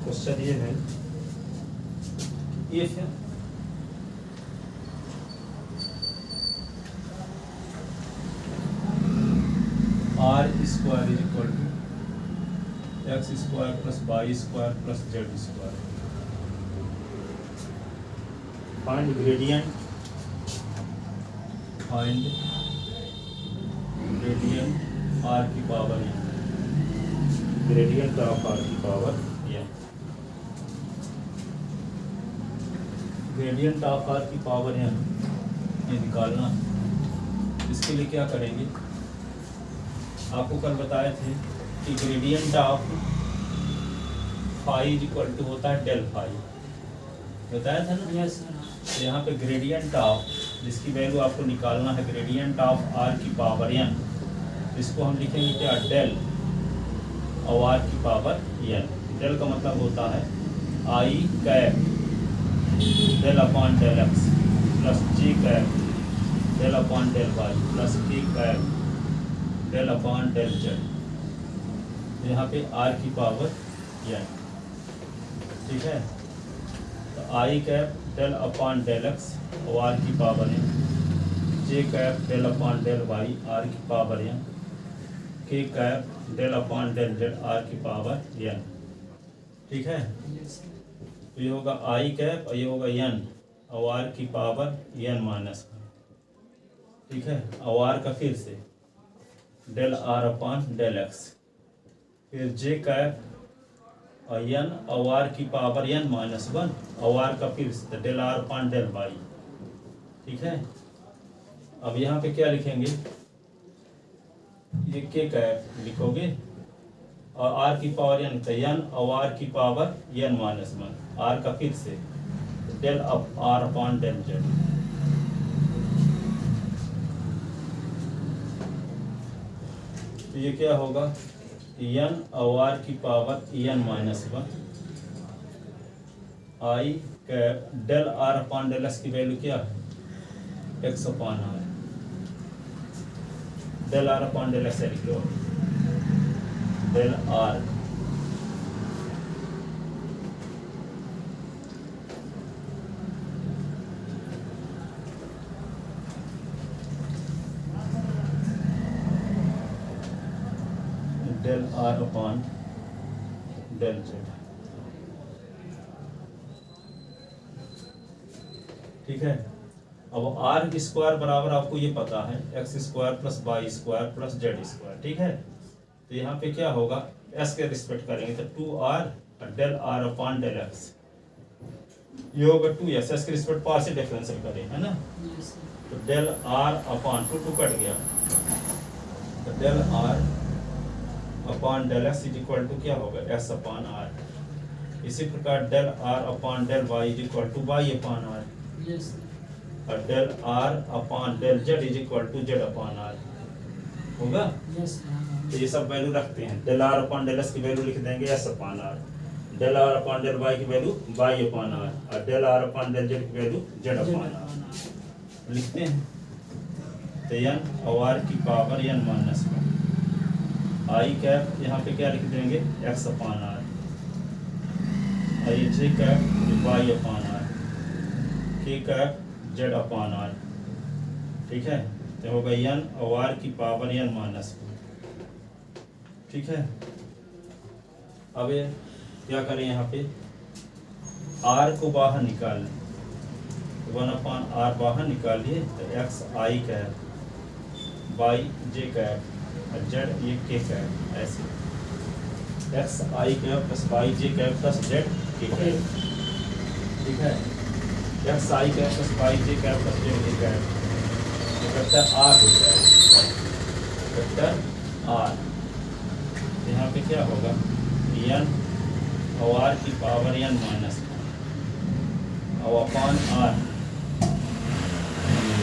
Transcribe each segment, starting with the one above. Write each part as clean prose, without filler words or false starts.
Question ये है, if R square is equal to X square plus Y square plus Z square, find gradient R की power N, gradient of R की power N, gradient of R की power N ये निकालना। इसके लिए क्या करेंगे, आपको कल बताए थे कि gradient of phi is equal to होता है डेल फाई, बताया था ना। यस तो यहाँ पे ग्रेडियंट ऑफ जिसकी वैल्यू आपको निकालना है, ग्रेडियंट ऑफ आर की पावर एन, इसको हम लिखेंगे क्या, डेल और आर की पावर एन। डेल का मतलब होता है I cap del upon del X plus J cap del upon del Y plus K cap del upon del Z. यहाँ पे आर की पावर एन, ठीक है। तो I cap del upon del X और आर की power N, J cap del upon del Y R की power N, K cap del upon del Z R की पावर एन, ठीक है। तो ये होगा आई कैप और ये होगा एन और आर की पावर एन माइनस, ठीक है। और आर का फिर से del are upon del X, फिर जे कैप और एन और आर की पावर एन माइनस वन और आर का फिर से del are upon del Y, ठीक है। अब यहाँ पे क्या लिखेंगे, ये के कैप लिखोगे और आर की पावर एन का एन और आर की power N minus one, r का फिर से del up r upon del z, तो ये क्या होगा, एन और आर की power N minus one, I cap del are upon del x की वैल्यू क्या है, x upon r, del are upon del x लिख लो, del r del are upon del z, ठीक है। अब आर स्क्वायर बराबर आपको ये पता है X square plus Y square plus Z square, ठीक है। तो यहाँ पे क्या होगा, एस के रिस्पेक्ट करेंगे तो 2r del are upon del x, ये होगा 2s, एस के रिस्पेक्ट पार से डिफरेंशियल करें, है ना। तो डेल आर अपॉन 2 कट गया, तो del are upon del x is equal to क्या होगा, एस अपॉन आर। इसी प्रकार del are upon del y is equal to y upon are, और del are upon del z is equal to z upon r होगा। तो ये सब value रखते हैं, del are upon del x की वैल्यू लिख देंगे s upon r, del are upon del y की वैल्यू वाई अपॉन आर, और del are upon del Z की वैल्यू जेड अपॉन आर लिखते हैं। तो एन और आर की पावर एन माइनस वन, आई कैप यहाँ पे क्या लिख देंगे, एक्स अपॉन आर, और ये जे कैप वाई अपॉन आर, के कैप जेड अपॉन आर, ठीक है। तो होगा एन और आर की पावर एन माइनस वन, ठीक है। अब ये क्या करें, यहाँ पे आर को बाहर निकाल लें, 1 अपॉन आर बाहर निकालिए, तो एक्स आई कैप वाई जे कैप और जेड ये के कैप, ऐसे एक्स आई कैप प्लस वाई जे कैप प्लस जेड के कैप, ठीक है। एक्स आई कैप प्लस वाई जे कैप प्लस जेड के कैप, वेक्टर आर हो जाएगा, वेक्टर आर। यहाँ पे क्या होगा, एन और आर की पावर एन माइनस वन और अपॉन आर,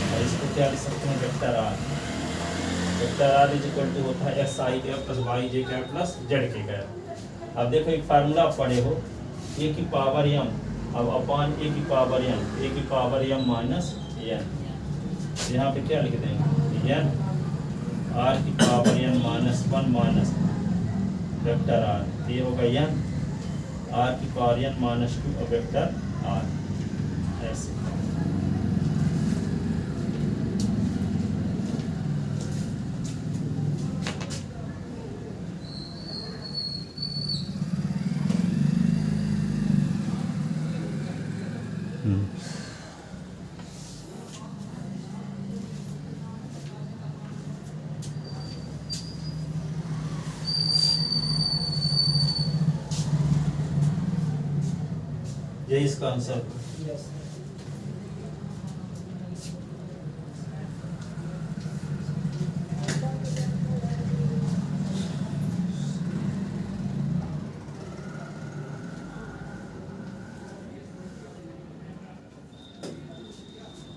और इसको क्या लिख सकते हैं, vector R. Vector R is equal to होता है एक्स आई कैप प्लस वाई जे कैप प्लस जेड के कैप। अब देखो एक फार्मूला पढ़े हो, ए की पावर एम, अब अपॉन ए की पावर एम, ए की पावर एम माइनस एन, यहाँ पे क्या लिख देंगे, एन आर की power N minus one minus vector are, ये होगा एन आर की पावर एन माइनस 2 और वेक्टर आर ऐसे। यही इसका आंसर। यस।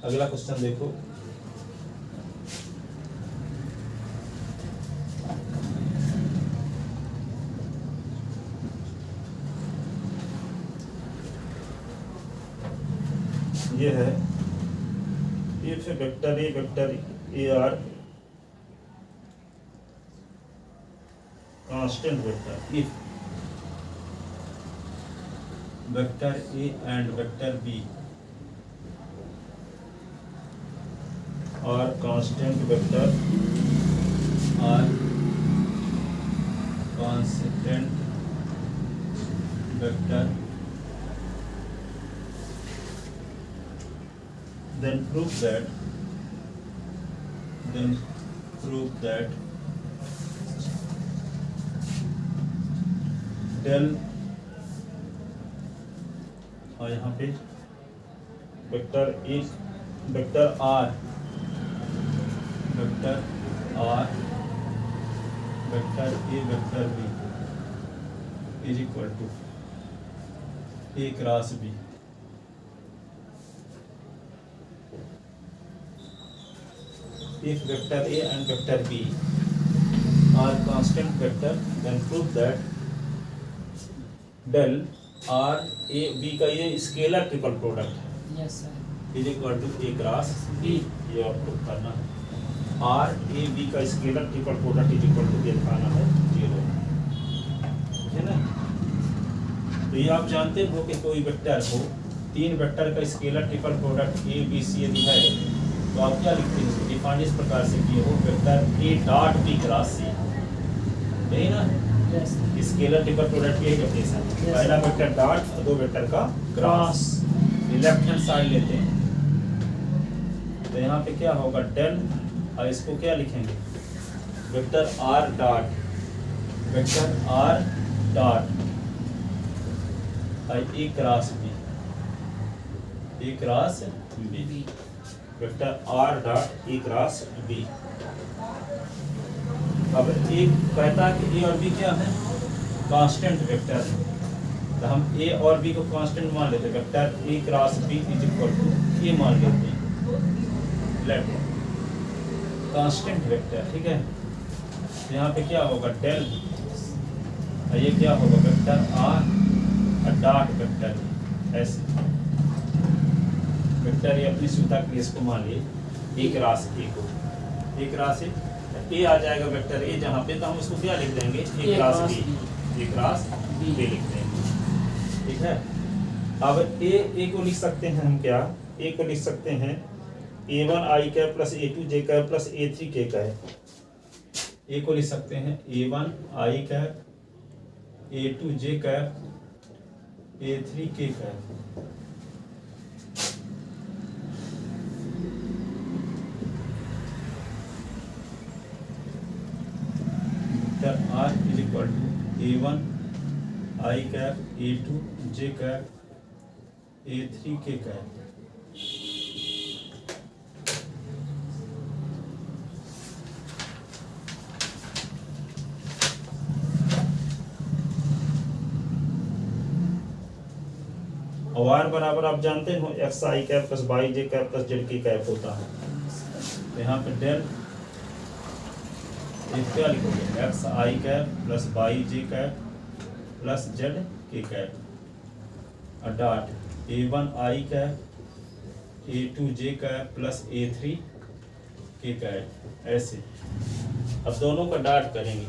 अगला क्वेश्चन देखो। ये है if vector A are constant vector, if vector A and vector B are constant vector are constant vector then prove that del, और यहाँ पे vector A vector R vector A vector B is equal to A cross B. If vector A and vector B are constant vector, then prove that del R A B का ये scalar triple product है yes sir. Is equal to A cross B. ये आपको करना है। R A B का scalar triple product is equal to ये दिखाना है 0, है ना। तो ये आप जानते हो कि कोई वेक्टर हो, 3 वेक्टर का scalar triple product A B C यदि है तो आप क्या लिखते हैं, डिफाइन इस प्रकार से किए हो vector a dot b cross c, यही ना। यस। स्केलर ट्रिपल प्रोडक्ट की डेफिनेशन है, पहला वेक्टर डॉट और 2 वेक्टर का क्रॉस। लेफ्ट हैंड साइड लेते हैं तो यहाँ पे क्या होगा डेल, और इसको क्या लिखेंगे vector R dot A cross B, A cross B, vector R dot A cross B. अब एक कहता है कि ए और बी क्या है, कांस्टेंट वेक्टर है, तो हम ए और बी को कांस्टेंट मान लेते हैं। Vector a cross b is equal to a मान लेते हैं, लेट कांस्टेंट वेक्टर, ठीक है। तो यहाँ पे क्या होगा डेल, और ये क्या होगा वेक्टर आर डॉट वेक्टर ऐसे। वेक्टर ये अपनी सुविधा के लिए इसको मान लिए एक क्रॉस ए को, एक क्रॉस ए आ जाएगा वेक्टर ए जहाँ पे, तो हम उसको क्या लिख देंगे ए cross B, A cross B लिख देंगे, ठीक है। अब ए को लिख सकते हैं हम, क्या ए को लिख सकते हैं a1 i cap plus a2 j cap plus a3 k cap. A को लिख सकते हैं a1 i cap, a2 j cap, a3 k cap. R is equal to A1 I cap, A2 J cap, A3 K cap. और R बराबर आप जानते हो x आई cap plus Y जे cap plus Z के कैप होता है। तो यहाँ पे डेल क्या लिखोगे एक्स आई कैप प्लस वाई जे कैप प्लस जेड के कैप और डॉट A1 आई कैप, A2 जे कैप प्लस A3 के कैप ऐसे। अब दोनों का डॉट करेंगे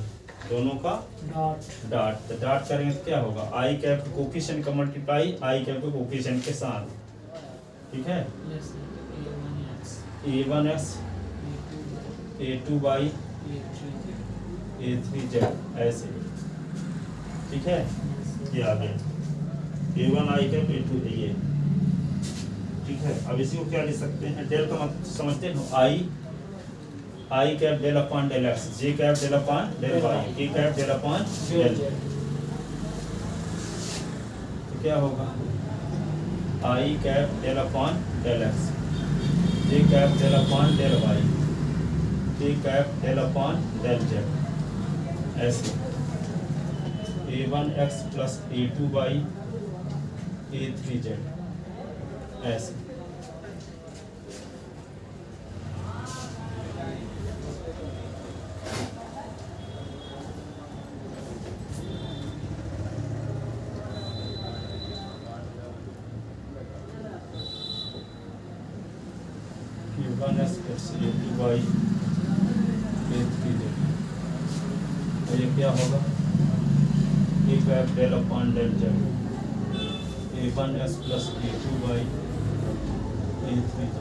दोनों का डॉट। तो डॉट करेंगे तो क्या होगा, आई कैप के कोफिशिएंट का मल्टीप्लाई आई कैप के कोफिशिएंट के साथ, ठीक है। a1x a2y a3z ऐसे, ठीक है। ये आ गया a1 आई कैप a2 ये, ठीक है। अब इसी को क्या लिख सकते हैं, डेल का मतलब समझते हैं, i cap del upon del x, j cap del upon del Y, k cap del upon del. तो क्या होगा, i cap del upon del x, j cap del upon del Y, k cap del upon del z ऐसे। a1x plus a2y a3z ऐसे। a1x plus a2y a3z, तो ये क्या होगा, a cap del upon del Z, a1x plus a2y a3z।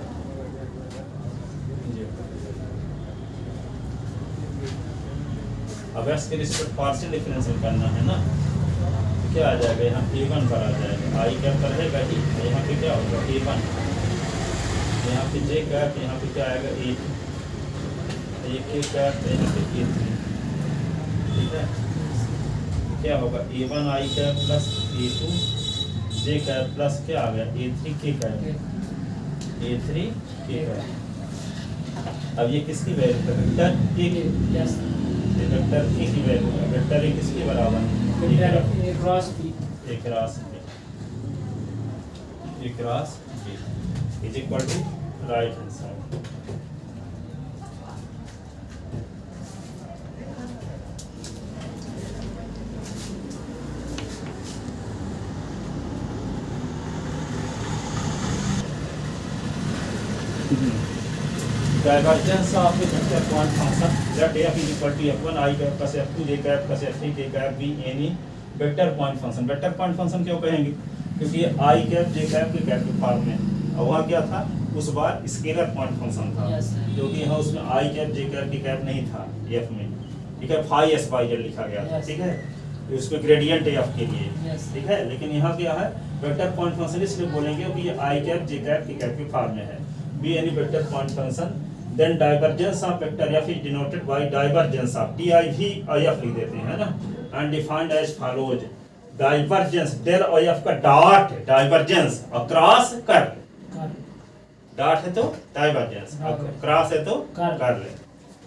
अब x के respect partial differential करना है ना, तो क्या आ जाएगा, यहाँ a1 पर आ जाएगा, आई कैप पर रहेगा ही, यहाँ पे क्या होगा a1, यहाँ पे जे कैप, यहाँ पे क्या आएगा a2, ये के कैप, यहाँ पे a3, ठीक है। क्या होगा a1 आई कैप प्लस a2 जे कैप प्लस क्या आ गया a3 के कैप, a3 के कैप। अब ये किसकी वैल्यू है, वेक्टर a की, वेक्टर a की वैल्यू है, वेक्टर a किसके बराबर है, a cross b is equal to right hand side. Divergence of the vector point function that f is equal to f1 i cap plus f2 j cap plus f3 k cap be any vector point function. Vector point function क्यों कहेंगे, क्योंकि ये i cap j cap K cap के form में, और वहाँ क्या था उस बार स्केलर पॉइंट फंक्शन था, क्योंकि यहाँ उसमें i cap j cap K cap नहीं था f में, ठीक है, फाई s बाई z लिखा गया था, ठीक है, उसमें ग्रेडियंट है f के लिए, ठीक है। लेकिन यहाँ क्या है, वेक्टर पॉइंट फंक्शन इसलिए बोलेंगे कि ये i cap j cap K cap के फॉर्म में है, B any vector point function. Then divergence of vector f is denoted by divergence of div if लिख देते हैं ना, and defined as follows। divergence del if का dot divergence और cross कर, डॉट है तो divergence, क्रॉस है तो कर ले,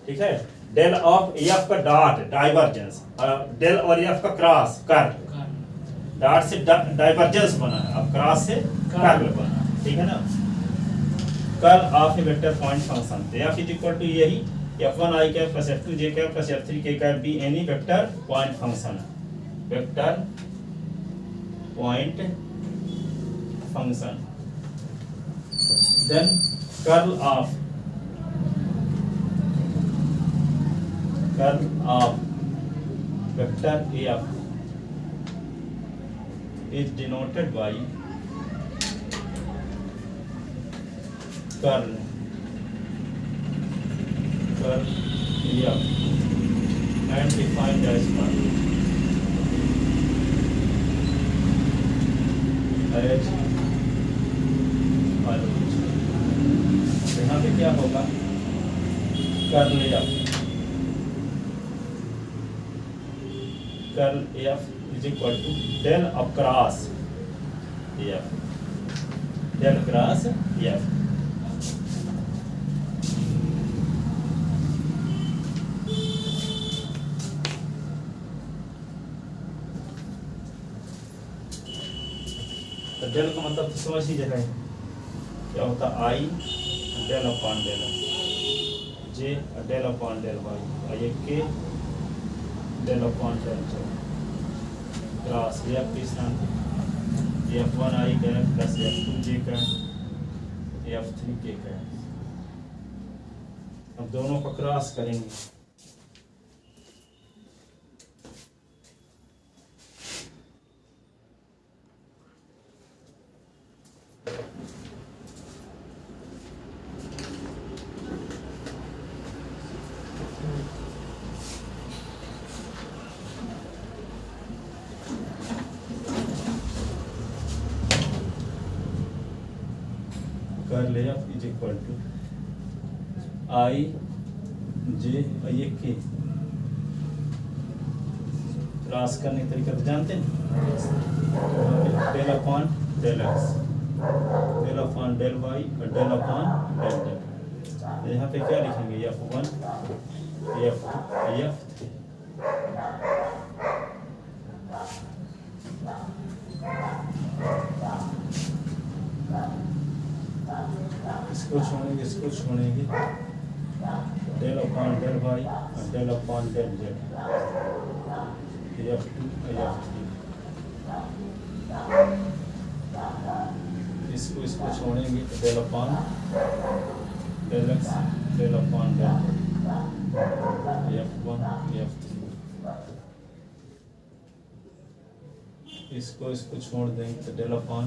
ठीक है। del of f का डॉट divergence और del और f का क्रॉस कर, डॉट से divergence बना है, अब क्रॉस से कर बना, ठीक है ना। Curl of a vector point function, तो f इज इक्वल टू यही f1 i cap plus f2 j cap plus f3 k cap be any vector point function, vector point function. Then curl of vector f is denoted by curl and defined as यहाँ पे क्या होगा, curl f is equal to del across f, del cross f। Del का मतलब तो समझ ही जाए क्या होता, i del upon del j del upon del Y, और ये k del upon del z cross f की स्थान f1 i cap plus f2 j cap f3 k cap. अब दोनों को क्रॉस करेंगे, curl f is equal to i j ये k. Cross करने का तरीका तो जानते हैं, del upon del x, del upon del Y और डेल अपॉन डेल जेड। यहाँ पे क्या लिखेंगे, F1 F2 F3। इसको छोड़ेंगे, इसको छोड़ेंगे, डेल अपॉन डेल वाई और del upon del Z, F2 F3। इसको छोड़ेंगे तो del upon del x, del upon del F1 F3। इसको छोड़ देंगे तो del upon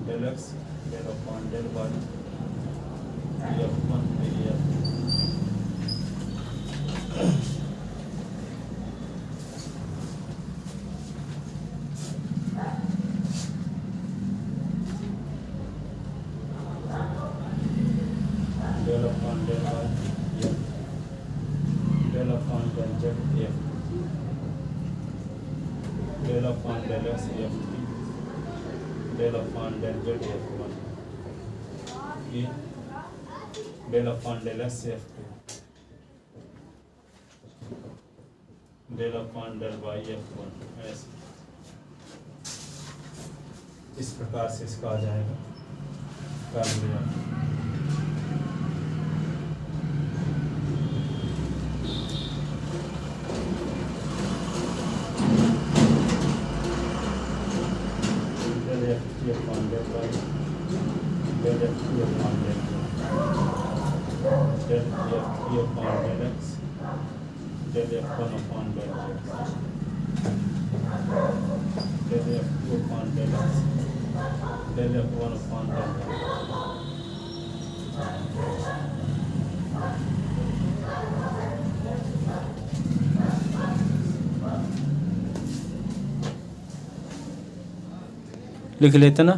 del x, del upon del Y F1 F3। Del upon del Y del upon del Z F2, del upon del X F3, del upon del Z F1, ये del upon del X F2, del upon del Y F1। ऐसे इस प्रकार से इसका आ जाएगा, कर लिया। upon del y, del f3 upon del y, del f3 upon del x, del f1 upon del y, del f2 upon del x, del f1 upon del y। लिख लेते ना।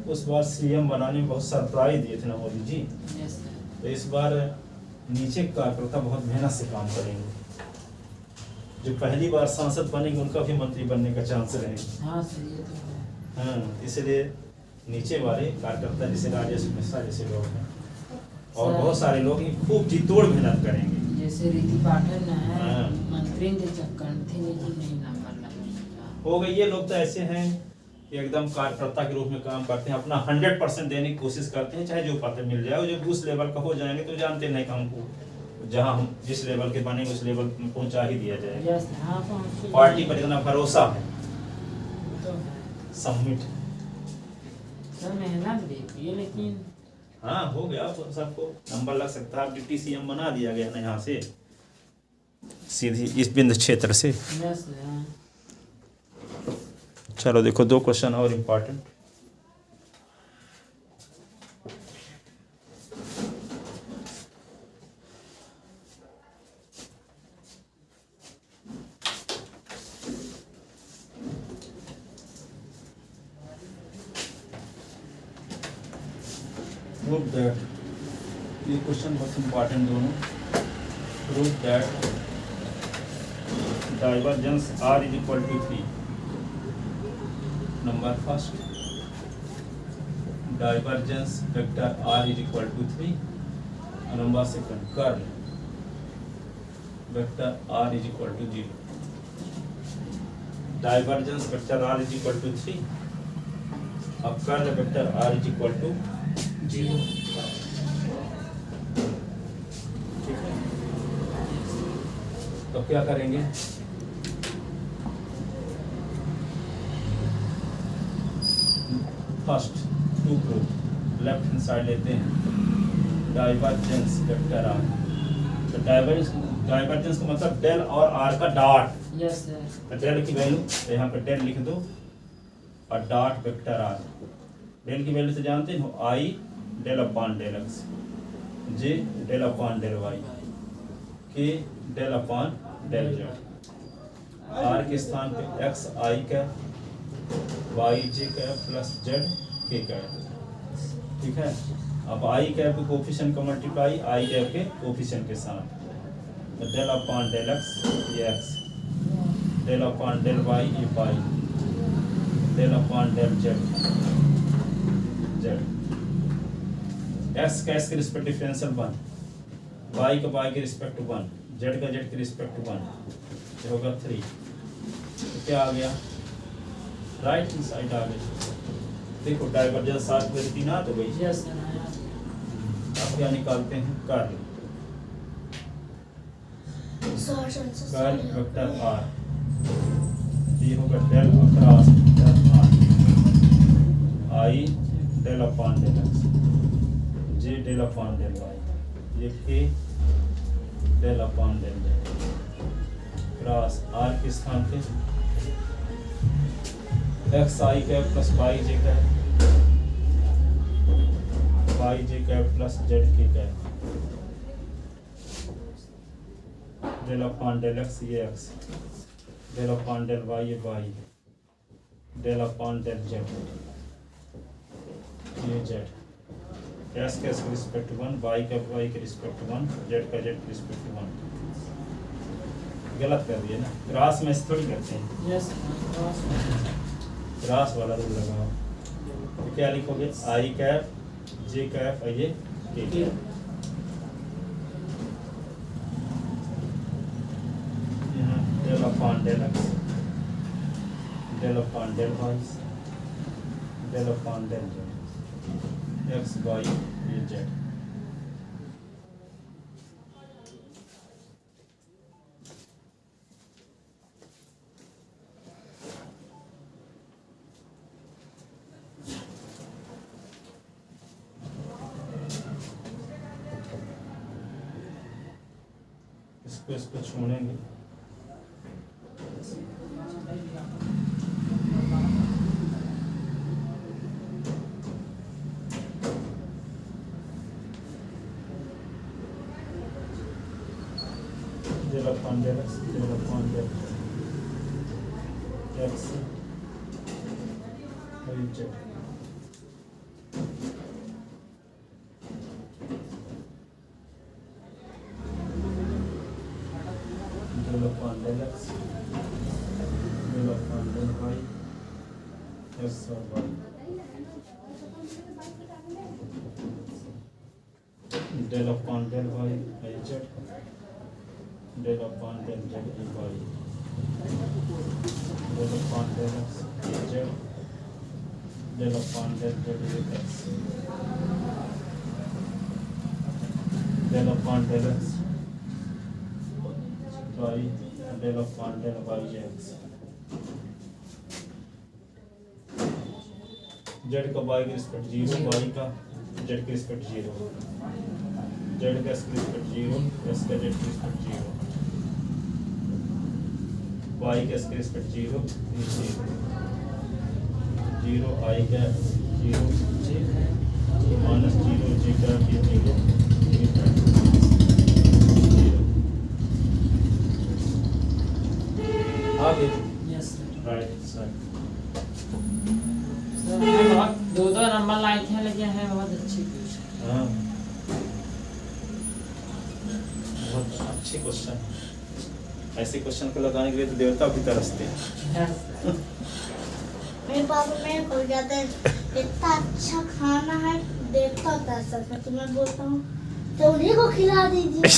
उस बार सीएम बनाने में बहुत सरप्राइज दिए थे ना मोदी जी। तो इस बार नीचे कार्यकर्ता बहुत मेहनत से काम करेंगे। जो पहली बार सांसद बनेंगे उनका भी मंत्री बनने का चांस रहेगा। हाँ, इसलिए नीचे वाले कार्यकर्ता जैसे राजेश मिश्रा जैसे लोग हैं और बहुत सारे लोग खूब जी तोड़ मेहनत करेंगे। जैसे रीति पाठन है, मंत्री के चक्कर थे लेकिन नहीं नंबर हो गई। ये लोग तो ऐसे हैं कि एकदम कार्यकर्ता के रूप में काम करते हैं, अपना 100% देने की कोशिश करते हैं, चाहे जो पद मिल जाए। जब उस लेवल का हो जाएंगे तो जानते नहीं कि हमको जहाँ हम जिस लेवल के बनेंगे उस लेवल में पहुँचा ही दिया जाएगा। पार्टी पर इतना भरोसा है, सबमिट मेहनत देती है लेकिन हाँ हो गया। सबको नंबर लग सकता है। डिप्टी सीएम बना दिया गया ना यहाँ से, सीधी इस बिंद क्षेत्र से। चलो देखो 2 क्वेश्चन और इम्पोर्टेंट। Prove that, ये क्वेश्चन बहुत इम्पोर्टेंट दोनों। Prove that divergence R is equal to 3। Number first, divergence vector R is equal to 3। Number second, curl vector R is equal to 0। divergence vector R is equal to 3, अब curl vector R is equal to 0। ठीक है, तो क्या करेंगे, first to prove left hand side लेते हैं divergence vector R. तो divergence का मतलब डेल और आर का डॉट। Yes sir. डेल की वैल्यू तो यहाँ पे डेल लिख दो और डॉट वेक्टर आर। डेल की वैल्यू तो जानते हो, I del upon del x, J del upon del Y K del upon del Z. R के स्थान पे एक्स आई कैप वाई जे कैप प्लस जेड के कैप। ठीक है, अब आई कैप के कोफिशिएंट का मल्टीप्लाई आई कैप के कोफिशिएंट के साथ, तो डेल अपॉन डेल एक्स ये x, del upon del y ये y, del upon del z z. X का एक्स के रिस्पेक्ट डिफरेंशियल 1, वाई का वाई के रिस्पेक्ट 1, जेड का जेड के रिस्पेक्ट 1, ये होगा 3। तो क्या आ गया, राइट हैंड साइड आ गई। देखो डाइवर्जेंस 7 में 3 आ तो गई। यस अब क्या निकालते हैं, कर्ल वेक्टर आर, ये होगा del across vector r i del upon del x, J del upon del y, ये k del upon del z cross r के स्थान पे एक्स आई कैप प्लस वाई जे कैप, वाई जे कैप प्लस जेड के cap, del upon del x ये x, del upon del y ये y, del upon del z ये z. X के respect 1, y का Y के रिस्पेक्ट 1, जेड का Z के respect 1। गलत कर दिए ना, क्रॉस में थोड़ी करते हैं, यस क्रॉस वाला रूल लगाओ। तो क्या लिखोगे, आई कैप जे कैप ये के कैप, यहाँ del upon del x, del upon del Y, del upon del z, x y ये जेड। इसको छोड़ेंगे, del upon del x, del upon del x y z, del upon del x, del upon del Y x और y, del upon del y y z, del upon del z e y, del upon del x e z, del upon del z e x, del upon del x Y, del upon del Y X. Z का Y के respect 0, Y का Z के respect 0, Z का इसके respect 0, S का Z के respect 0, Y का इसके रिस्पेक्ट 0, 0 आई का 0 माइनस 0 जे का 0 आगे यस राइट साइड। बहुत 2-2 नंबर लाए थे, लेकिन है बहुत अच्छी क्वेश्चन। हाँ बहुत अच्छे क्वेश्चन, ऐसे क्वेश्चन को लगाने के लिए तो देवता भी तरसते हैं। मेरे पापा मेरे को कहते हैं इतना अच्छा खाना है, देवता तरसते हैं, तो मैं बोलता हूँ तो उन्हीं को खिला दीजिए।